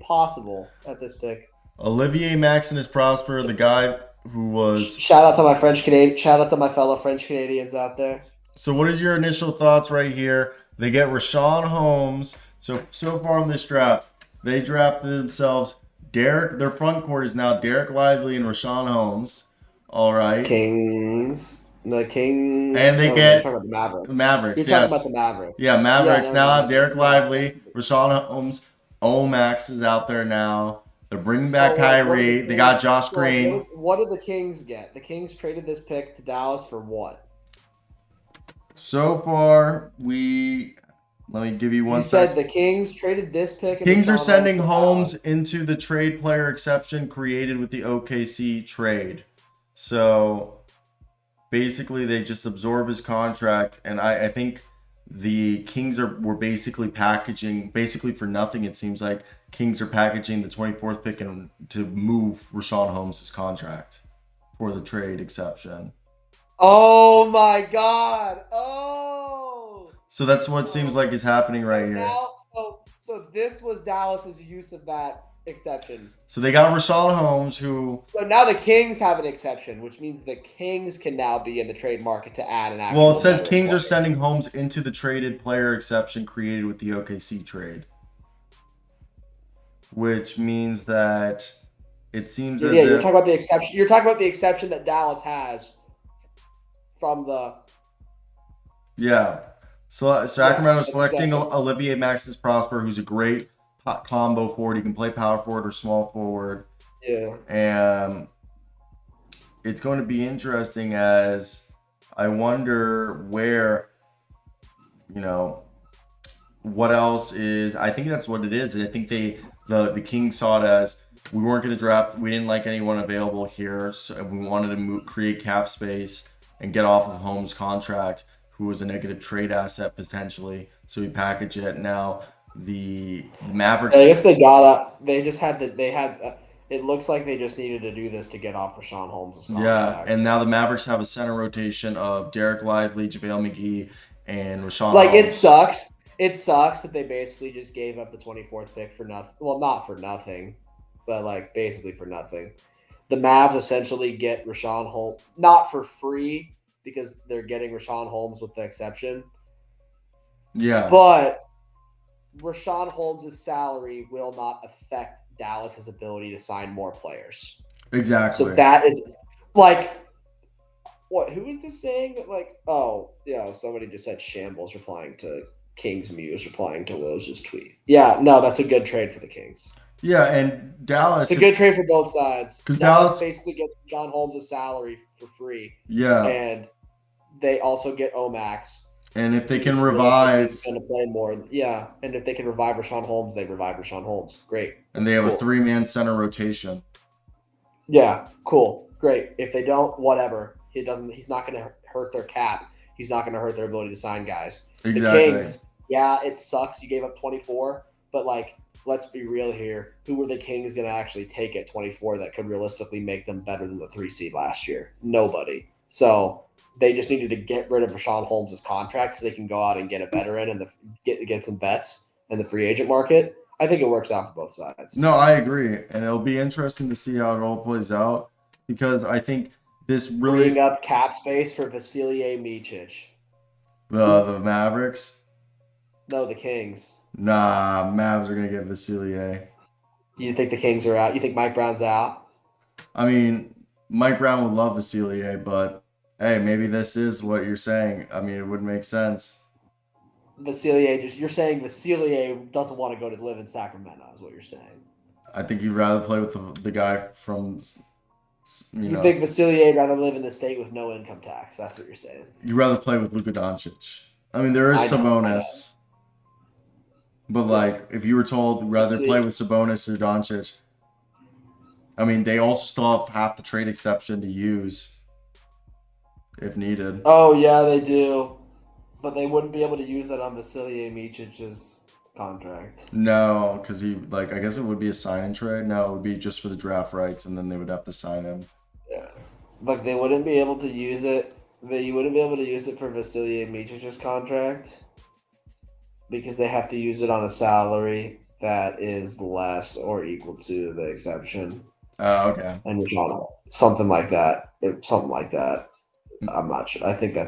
possible at this pick. Olivier Maxence-Prosper, the guy who was. Shout out to my French Canadian. Shout out to my fellow French Canadians out there. So, what is your initial thoughts right here? They get Richaun Holmes. So far in this draft, they drafted themselves Derek. Their front court is now Derek Lively and Richaun Holmes. All right, Kings. The Kings. and they Oh no, you're talking get about the Mavericks. Mavericks. You're talking about Yes, the Mavericks. yeah, Yeah, Mavericks no, now no, have no, Derek no. Lively, Richaun Holmes. Omax is out there now. They're bringing So back like, what did the Kyrie. They Kings? got Josh So like, Green. what did the Kings get? The Kings traded this pick to Dallas for what? So far, we let me give you You one said sec. the Kings traded this pick and Kings are Rashawn Holmes sending to Holmes Dallas. into the trade player exception created with the OKC trade. So basically, they just absorb his contract, and I think the Kings were basically packaging basically for nothing. It seems like Kings are packaging the 24th pick and to move Rashawn Holmes' contract for the trade exception. Oh my God! Oh, So that's what seems so like is happening so right here. now so this was Dallas's use of that exception. So they got Rashawn Holmes, who, So now the Kings have an exception, which means the Kings can now be in the trade market to add an well, it actual says veteran Kings are player. sending Holmes into the traded player exception created with the OKC trade, which means that it seems as Yeah, you're if, talking about the exception. You're talking about the exception that Dallas has from the yeah. So yeah. Sacramento selecting Exactly. Olivier Maxence-Prosper, who's a great combo forward. He can play power forward or small forward, Yeah. and it's going to be interesting as I wonder where, you know, what else is. I think that's what it is. I think the Kings saw it as we weren't going to draft. We didn't like anyone available here, so we wanted to create cap space and get off of Holmes' contract, who was a negative trade asset potentially. So we package it. Now the I Mavericks. guess they got up. They just had to. They had. It looks like they just needed to do this to get off Rashawn Holmes' Yeah, and contract. now the Mavericks have a center rotation of Derek Lively, JaVale McGee, and Rashawn Like it Holmes. sucks. It sucks that they basically just gave up the 24th pick for nothing. Well, not for nothing, but like basically for nothing. The Mavs essentially get Rashawn Holmes not for free because they're getting Rashawn Holmes with the exception, Yeah, but Rashawn Holmes' salary will not affect Dallas's ability to sign more players. So exactly. that is like what? Who is this saying that like? Oh, yeah. Somebody just said shambles replying to King's Muse replying to Woj's tweet. Yeah, no, that's a good trade for the Kings. Yeah, and It's a Dallas, good trade for both sides. because Dallas Dallas, basically gets John Holmes' salary for free, yeah, and they also get Omax, and if they can who's realistically revive, going to play more. Yeah, and if they can revive Rashawn Holmes, they revive Rashawn Holmes. Great, and they have a cool. three-man center rotation. Yeah, cool, great. If they don't, whatever. He doesn't. He's not going to hurt their cap. He's not going to hurt their ability to sign guys. The Exactly. Kings, yeah, it sucks. You gave up 24, but like, let's be real here. Who were the Kings going to actually take at 24 that could realistically make them better than the 3 seed last year? Nobody. So they just needed to get rid of Rashawn Holmes' contract so they can go out and get a veteran and get some bets in the free agent market. I think it works out for both sides. No, I agree, and it'll be interesting to see how it all plays out because I think this Freeing really up cap space for Vasilije Micic. the Mavericks. No, the Kings. Nah, Mavs are gonna get Vasilier. You think the Kings are out? You think Mike Brown's out? I mean, Mike Brown would love Vasilier, but hey, maybe this is what you're saying. I mean, it would make sense. You're saying Vasilije doesn't want to go to live in Sacramento, is what you're saying. I think you'd rather play with the guy from, you You know, think Vasilije would rather live in the state with no income tax? That's what you're saying. you'd rather play with Luka Doncic. I mean, there is I know. Sabonis, but Yeah. like, if you were told rather play with Sabonis or Doncic, I mean, they also still have half the trade exception to use if needed. Oh yeah, they do, but they wouldn't be able to use that on Vasilije Micic's contract. No, because I guess it would be a sign and trade. No, it would be just for the draft rights, and then they would have to sign him. Yeah, like they wouldn't be able to use it. You wouldn't be able to use it for Vasilije Micic's contract because they have to use it on a salary, that is less or equal to the exemption. Oh, okay. And Richaun, something like that. Something like that. I'm not sure. I think that's